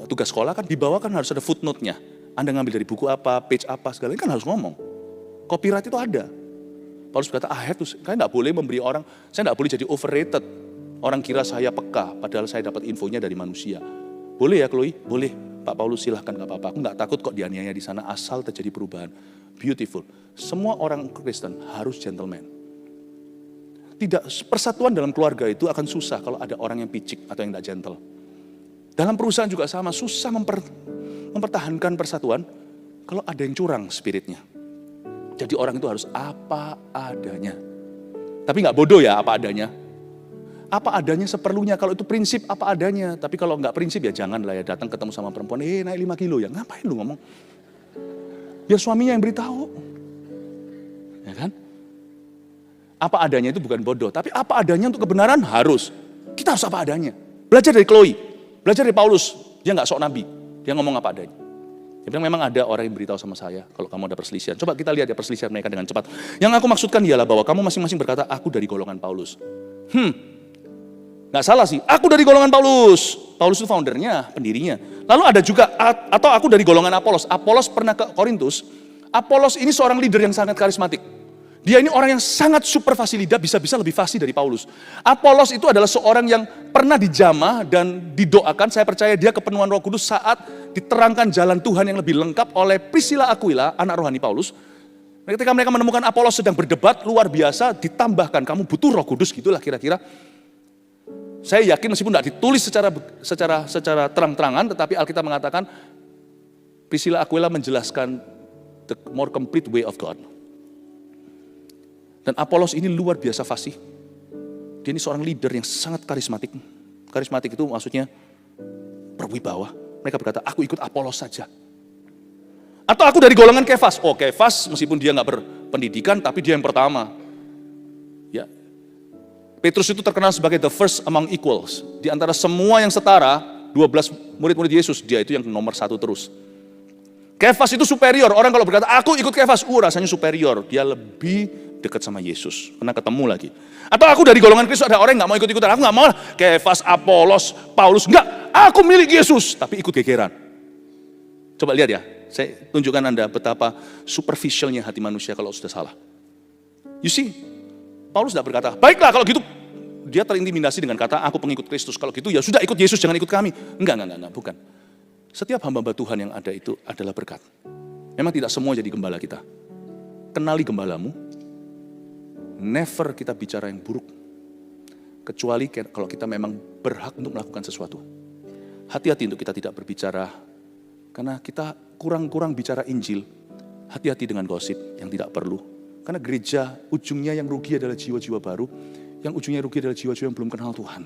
tugas sekolah, kan di bawah kan harus ada footnote-nya. Anda ngambil dari buku apa, page apa, segala kan harus ngomong. Copyright itu ada. Paulus berkata, kalian enggak boleh memberi orang, saya enggak boleh jadi overrated. Orang kira saya peka, padahal saya dapat infonya dari manusia. Boleh ya Chloe? Boleh. Pak Paulus silahkan, gak apa-apa. Aku gak takut kok dianiaya di sana, asal terjadi perubahan. Beautiful. Semua orang Kristen harus gentleman. Tidak, persatuan dalam keluarga itu akan susah kalau ada orang yang picik atau yang gak gentle. Dalam perusahaan juga sama, susah mempertahankan persatuan kalau ada yang curang spiritnya. Jadi orang itu harus apa adanya. Tapi gak bodoh ya apa adanya. Apa adanya seperlunya, kalau itu prinsip apa adanya. Tapi kalau enggak prinsip ya janganlah ya datang ketemu sama perempuan, naik 5 kilo ya, ngapain lu ngomong? Biar suaminya yang beritahu. Ya kan? Apa adanya itu bukan bodoh, tapi apa adanya untuk kebenaran harus. Kita harus apa adanya. Belajar dari Chloe, belajar dari Paulus, dia enggak sok nabi, dia ngomong apa adanya. Dia bilang memang ada orang yang beritahu sama saya kalau kamu ada perselisihan. Coba kita lihat ya perselisihan mereka dengan cepat. Yang aku maksudkan ialah bahwa kamu masing-masing berkata, aku dari golongan Paulus. Nggak salah sih, aku dari golongan Paulus. Paulus itu foundernya, pendirinya. Lalu ada juga, atau aku dari golongan Apolos. Apolos pernah ke Korintus. Apolos ini seorang leader yang sangat karismatik. Dia ini orang yang sangat super fasilida, bisa-bisa lebih fasih dari Paulus. Apolos itu adalah seorang yang pernah dijamah dan didoakan. Saya percaya dia kepenuhan Roh Kudus saat diterangkan jalan Tuhan yang lebih lengkap oleh Priscilla Aquila, anak rohani Paulus. Ketika mereka menemukan Apolos sedang berdebat luar biasa, ditambahkan kamu butuh Roh Kudus, gitulah kira-kira. Saya yakin meskipun tidak ditulis secara terang-terangan, tetapi Alkitab mengatakan Priscilla Aquila menjelaskan the more complete way of God. Dan Apolos ini luar biasa fasih. Dia ini seorang leader yang sangat karismatik. Karismatik itu maksudnya berwibawa. Mereka berkata, aku ikut Apolos saja. Atau aku dari golongan Kefas. Oh Kefas meskipun dia nggak berpendidikan, tapi dia yang pertama. Ya. Petrus itu terkenal sebagai the first among equals. Di antara semua yang setara, 12 murid-murid Yesus, dia itu yang nomor 1 terus. Kefas itu superior. Orang kalau berkata, aku ikut Kefas, rasanya superior. Dia lebih dekat sama Yesus. Pernah ketemu lagi. Atau aku dari golongan Kristus, ada orang yang gak mau ikut-ikutan. Aku gak mau lah. Kefas, Apolos, Paulus. Enggak, aku milik Yesus. Tapi ikut gegeran. Coba lihat ya. Saya tunjukkan Anda betapa superficialnya hati manusia kalau sudah salah. You see? Paulus tidak berkata, baiklah kalau gitu. Dia terintimidasi dengan kata, aku pengikut Kristus. Kalau gitu ya sudah ikut Yesus, jangan ikut kami. Enggak, bukan. Setiap hamba-hamba Tuhan yang ada itu adalah berkat. Memang tidak semua jadi gembala kita. Kenali gembalamu. Never kita bicara yang buruk. Kecuali kalau kita memang berhak untuk melakukan sesuatu. Hati-hati untuk kita tidak berbicara. Karena kita kurang-kurang bicara Injil. Hati-hati dengan gosip yang tidak perlu. Karena gereja ujungnya yang rugi adalah jiwa-jiwa baru. Yang ujungnya rugi adalah jiwa-jiwa yang belum kenal Tuhan.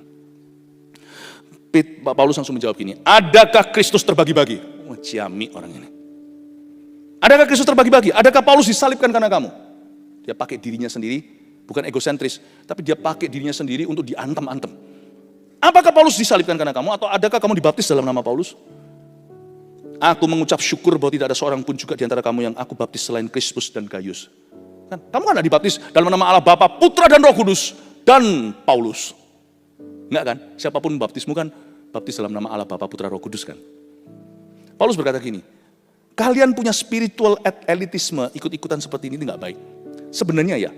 Pak Paulus langsung menjawab gini. Adakah Kristus terbagi-bagi? Ciami orang ini. Adakah Kristus terbagi-bagi? Adakah Paulus disalibkan karena kamu? Dia pakai dirinya sendiri. Bukan egosentris. Tapi dia pakai dirinya sendiri untuk diantem-antem. Apakah Paulus disalibkan karena kamu atau adakah kamu dibaptis dalam nama Paulus? Aku mengucap syukur bahwa tidak ada seorang pun juga di antara kamu yang aku baptis selain Krispus dan Gaius. Kan, kamu kan dibaptis dalam nama Allah Bapa, Putra dan Roh Kudus dan Paulus. Enggak kan? Siapapun baptismu kan baptis dalam nama Allah Bapa, Putra, Roh Kudus kan. Paulus berkata gini, kalian punya spiritual elitisme, ikut-ikutan seperti ini enggak baik. Sebenarnya ya,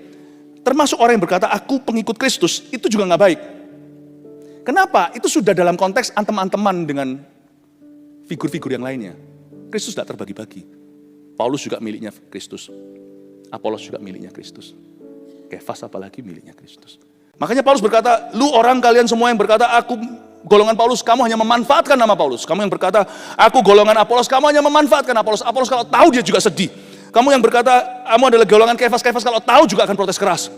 termasuk orang yang berkata aku pengikut Kristus, itu juga enggak baik. Kenapa? Itu sudah dalam konteks antem-anteman dengan figur-figur yang lainnya. Kristus tidak terbagi-bagi. Paulus juga miliknya Kristus. Apolos juga miliknya Kristus. Kefas apalagi miliknya Kristus. Makanya Paulus berkata, lu orang kalian semua yang berkata, aku golongan Paulus, kamu hanya memanfaatkan nama Paulus. Kamu yang berkata, aku golongan Apolos, kamu hanya memanfaatkan Apolos. Apolos kalau tahu dia juga sedih. Kamu yang berkata, kamu adalah golongan Kefas, Kefas kalau tahu juga akan protes keras.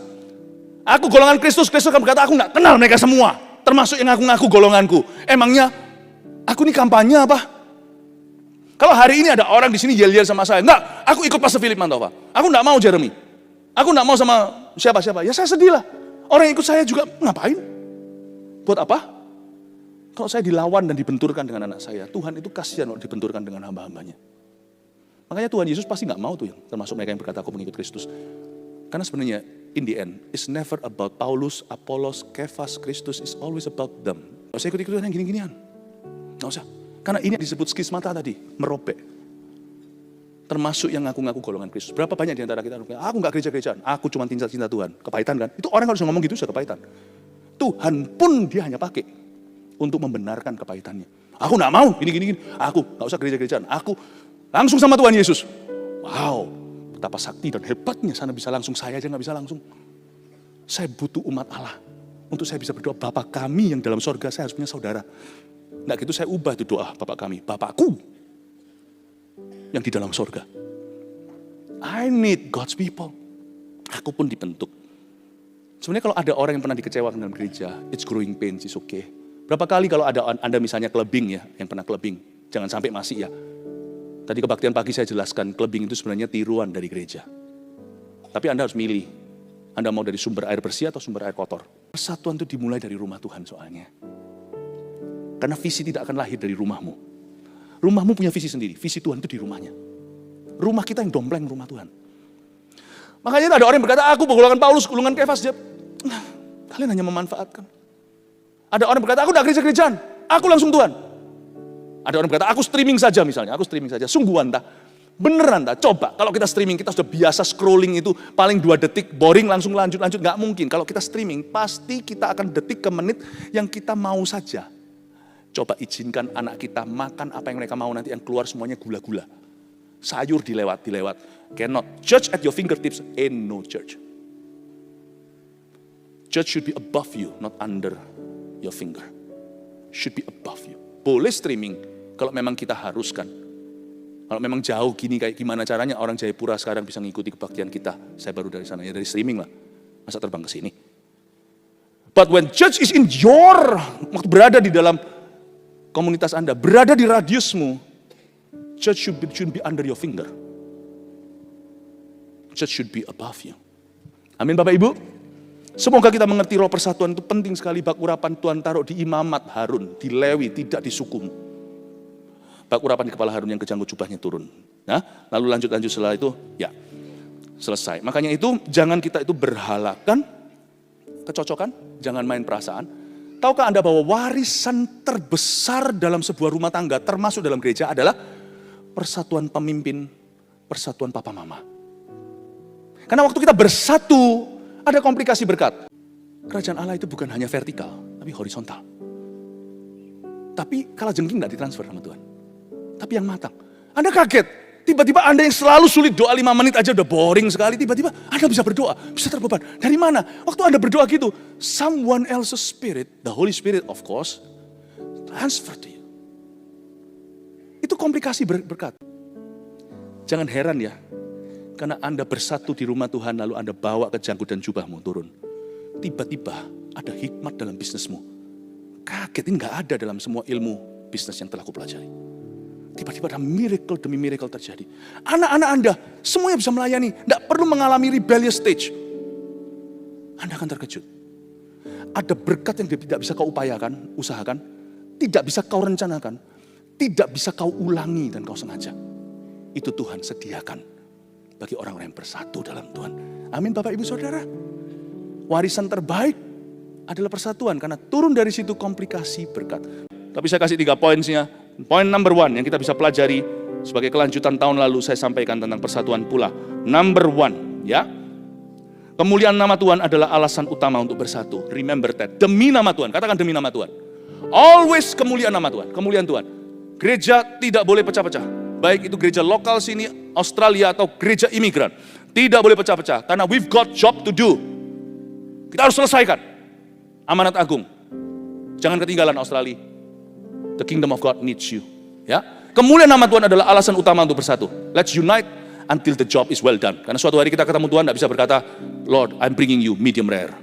Aku golongan Kristus, Kristus akan berkata, aku gak kenal mereka semua. Termasuk yang ngaku-ngaku golonganku. Emangnya, aku ini kampanye apa? Kalau hari ini ada orang di sini yel-yel sama saya, enggak, aku ikut Pastor Philip Mantova. Aku enggak mau Jeremy. Aku enggak mau sama siapa-siapa. Ya saya sedih lah. Orang yang ikut saya juga ngapain? Buat apa? Kalau saya dilawan dan dibenturkan dengan anak saya, Tuhan itu kasihan kalau dibenturkan dengan hamba-hambanya. Makanya Tuhan Yesus pasti enggak mau tuh yang termasuk mereka yang berkata aku mengikut Kristus. Karena sebenarnya in the end, it's never about Paulus, Apolos, Kefas, Kristus, it's always about them. Nggak usah ikut-ikutan yang gini-ginian. Nggak usah. Karena ini disebut skismata tadi, merobek. Termasuk yang ngaku-ngaku golongan Kristus. Berapa banyak di antara kita, aku nggak gereja-gerejaan, aku cuma cinta-cinta Tuhan. Kepahitan kan? Itu orang harus ngomong gitu sudah kepahitan. Tuhan pun dia hanya pakai untuk membenarkan kepahitannya. Aku nggak mau, gini-gini. Aku nggak usah gereja-gerejaan, aku langsung sama Tuhan Yesus. Wow, betapa sakti dan hebatnya sana bisa langsung, saya aja nggak bisa langsung. Saya butuh umat Allah. Untuk saya bisa berdoa, Bapa kami yang dalam sorga, saya harus punya saudara. Nggak gitu saya ubah itu doa Bapak kami, Bapakku yang di dalam sorga. I need God's people. Aku pun dibentuk. Sebenarnya kalau ada orang yang pernah dikecewakan dalam gereja, it's growing pains, it's okay. Berapa kali kalau ada Anda misalnya kelebing ya, yang pernah kelebing, jangan sampai masih ya. Tadi kebaktian pagi saya jelaskan, kelebing itu sebenarnya tiruan dari gereja. Tapi Anda harus milih, Anda mau dari sumber air bersih atau sumber air kotor. Persatuan itu dimulai dari rumah Tuhan soalnya. Karena visi tidak akan lahir dari rumahmu. Rumahmu punya visi sendiri. Visi Tuhan itu di rumahnya. Rumah kita yang dompleng rumah Tuhan. Makanya ada orang yang berkata, aku golongan Paulus, golongan Kefas. Kalian hanya memanfaatkan. Ada orang yang berkata, aku tidak gereja-gerejaan. Aku langsung Tuhan. Ada orang yang berkata, aku streaming saja misalnya. Aku streaming saja. Sungguhan tak? Beneran tak? Coba. Kalau kita streaming, kita sudah biasa scrolling itu. Paling 2 detik, boring langsung lanjut. Nggak mungkin. Kalau kita streaming, pasti kita akan detik ke menit yang kita mau saja. Coba izinkan anak kita makan apa yang mereka mau, nanti yang keluar semuanya gula-gula. Sayur dilewat. Cannot. Church at your fingertips ain't no church. Church should be above you, not under your finger. Should be above you. Boleh streaming kalau memang kita haruskan. Kalau memang jauh gini kayak gimana caranya orang Jayapura sekarang bisa mengikuti kebaktian kita. Saya baru dari sana, ya dari streaming lah. Masa terbang ke sini. But when church is in your, waktu berada di dalam komunitas Anda, berada di radiusmu, church should be under your finger. Church should be above you. Amin Bapak Ibu. Semoga kita mengerti roh persatuan itu penting sekali. Bak urapan Tuhan taruh di imamat Harun, di Lewi, tidak di sukumu. Bak urapan di kepala Harun yang kejanggut jubahnya turun. Nah, lalu lanjut setelah itu, ya selesai. Makanya itu jangan kita itu berhalakan kecocokan, jangan main perasaan. Tahukah Anda bahwa warisan terbesar dalam sebuah rumah tangga, termasuk dalam gereja, adalah persatuan pemimpin, persatuan papa mama. Karena waktu kita bersatu, ada komplikasi berkat. Kerajaan Allah itu bukan hanya vertikal, tapi horizontal. Tapi kala jengking tidak ditransfer sama Tuhan. Tapi yang matang. Anda kaget. Tiba-tiba Anda yang selalu sulit doa 5 menit aja udah boring sekali. Tiba-tiba Anda bisa berdoa, bisa terbeban. Dari mana? Waktu Anda berdoa gitu, someone else's spirit, the Holy Spirit of course, transfer to you. Itu komplikasi berkat. Jangan heran ya, karena Anda bersatu di rumah Tuhan, lalu Anda bawa kejanggut dan jubahmu turun. Tiba-tiba ada hikmat dalam bisnismu. Kaget, ini gak ada dalam semua ilmu bisnis yang telah kupelajari. Tiba-tiba ada miracle demi miracle terjadi. Anak-anak Anda semuanya bisa melayani. Tidak perlu mengalami rebellious stage. Anda akan terkejut. Ada berkat yang tidak bisa kau upayakan, usahakan, tidak bisa kau rencanakan, tidak bisa kau ulangi dan kau sengaja. Itu Tuhan sediakan bagi orang-orang yang bersatu dalam Tuhan. Amin Bapak Ibu Saudara. Warisan terbaik adalah persatuan, karena turun dari situ komplikasi berkat. Tapi saya kasih 3 poinnya. Poin number 1 yang kita bisa pelajari sebagai kelanjutan tahun lalu saya sampaikan tentang persatuan pula. Number 1, ya. Kemuliaan nama Tuhan adalah alasan utama untuk bersatu. Remember that. Demi nama Tuhan. Katakan demi nama Tuhan. Always kemuliaan nama Tuhan. Kemuliaan Tuhan. Gereja tidak boleh pecah-pecah. Baik itu gereja lokal sini, Australia, atau gereja imigran. Tidak boleh pecah-pecah. Karena we've got job to do. Kita harus selesaikan. Amanat agung. Jangan ketinggalan Australia. The kingdom of God needs you. Ya. Kemuliaan nama Tuhan adalah alasan utama untuk bersatu. Let's unite until the job is well done. Karena suatu hari kita ketemu Tuhan, tidak bisa berkata, Lord, I'm bringing you medium rare.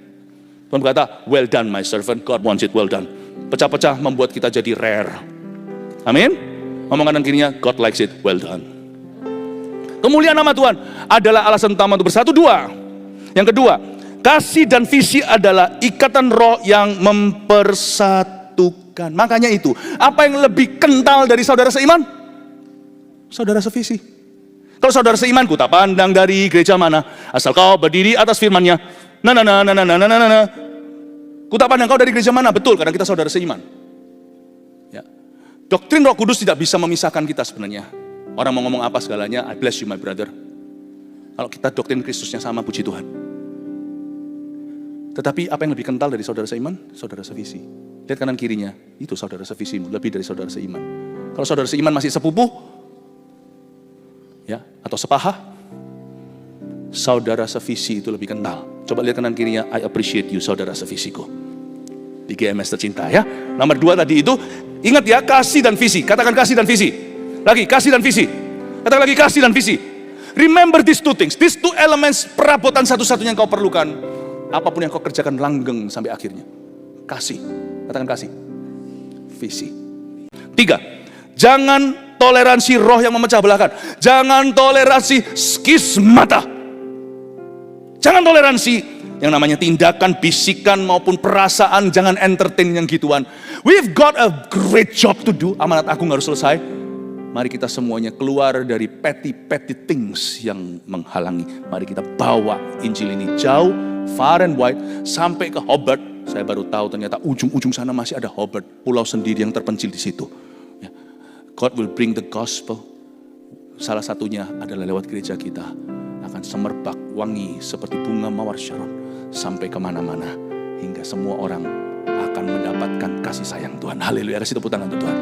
Tuhan berkata, well done my servant, God wants it well done. Pecah-pecah membuat kita jadi rare. Amin. Ngomong kanan kirinya, God likes it well done. Kemuliaan nama Tuhan adalah alasan utama untuk bersatu. 2. Yang kedua, kasih dan visi adalah ikatan roh yang mempersatukan. Makanya itu, apa yang lebih kental dari saudara seiman? Saudara sevisi. Kalau saudara seiman, ku tak pandang dari gereja mana, asal kau berdiri atas firman-Nya. Ku tak pandang kau dari gereja mana, betul, karena kita saudara seiman. Ya. Doktrin Roh Kudus tidak bisa memisahkan kita sebenarnya. Orang mau ngomong apa segalanya, I bless you my brother. Kalau kita doktrin Kristusnya sama, puji Tuhan. Tetapi apa yang lebih kental dari saudara seiman? Saudara sevisi. Lihat kanan kirinya, itu saudara sevisimu, lebih dari saudara seiman. Kalau saudara seiman masih sepupu, ya, atau sepaha, saudara sevisi itu lebih kental. Coba lihat kanan kirinya, I appreciate you saudara sevisiku. Di GMS tercinta ya. Nomor 2 tadi itu, ingat ya, kasih dan visi. Katakan kasih dan visi. Lagi, kasih dan visi. Katakan lagi, kasih dan visi. Remember these 2 things, these 2 elements, perabotan satu-satunya yang kau perlukan. Apapun yang kau kerjakan langgeng sampai akhirnya. Kasih, katakan kasih. Visi. 3, jangan toleransi roh yang memecah belahkan. Jangan toleransi skismata. Jangan toleransi yang namanya tindakan, bisikan maupun perasaan. Jangan entertain yang gituan. We've got a great job to do. Amanat agung harus selesai. Mari kita semuanya keluar dari petty things yang menghalangi. Mari kita bawa Injil ini jauh, far and wide, sampai ke Hobart. Saya baru tahu ternyata ujung-ujung sana masih ada Hobart, pulau sendiri yang terpencil di situ. God will bring the gospel. Salah satunya adalah lewat gereja kita. Akan semerbak wangi seperti bunga mawar Sharon. Sampai kemana-mana. Hingga semua orang akan mendapatkan kasih sayang Tuhan. Haleluya. Kasih tepuk tangan untuk Tuhan.